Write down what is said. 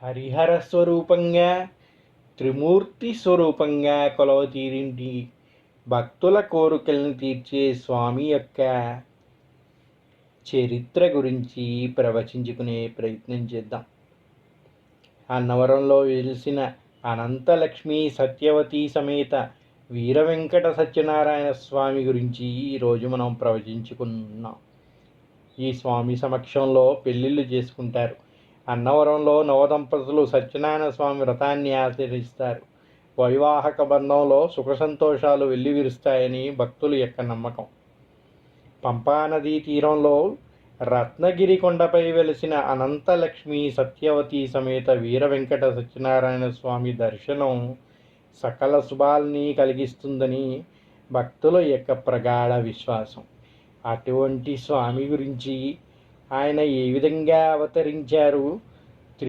హరిహర స్వరూపంగా త్రిమూర్తి స్వరూపంగా కొలవతీరింటి భక్తుల కోరికలను తీర్చే స్వామి యొక్క చరిత్ర గురించి ప్రవచించుకునే ప్రయత్నం చేద్దాం. అన్నవరంలో వెలిసిన అనంతలక్ష్మి సత్యవతి సమేత వీర వెంకట సత్యనారాయణ స్వామి గురించి ఈరోజు మనం ప్రవచించుకున్నాం. ఈ స్వామి సమక్షంలో పెళ్ళిళ్ళు చేసుకుంటారు. అన్నవరంలో నవదంపతులు సత్యనారాయణ స్వామి వ్రతాన్ని ఆచరిస్తారు. వైవాహక బంధంలో సుఖ సంతోషాలు వెల్లివిరుస్తాయని భక్తుల యొక్క నమ్మకం. పంపానదీ తీరంలో రత్నగిరి కొండపై వెలిసిన అనంతలక్ష్మి సత్యవతి సమేత వీర వెంకట సత్యనారాయణ స్వామి దర్శనం సకల శుభాల్ని కలిగిస్తుందని భక్తుల యొక్క ప్రగాఢ విశ్వాసం. అటువంటి స్వామి గురించి ఆయన ఏ విధంగా అవతరించారు,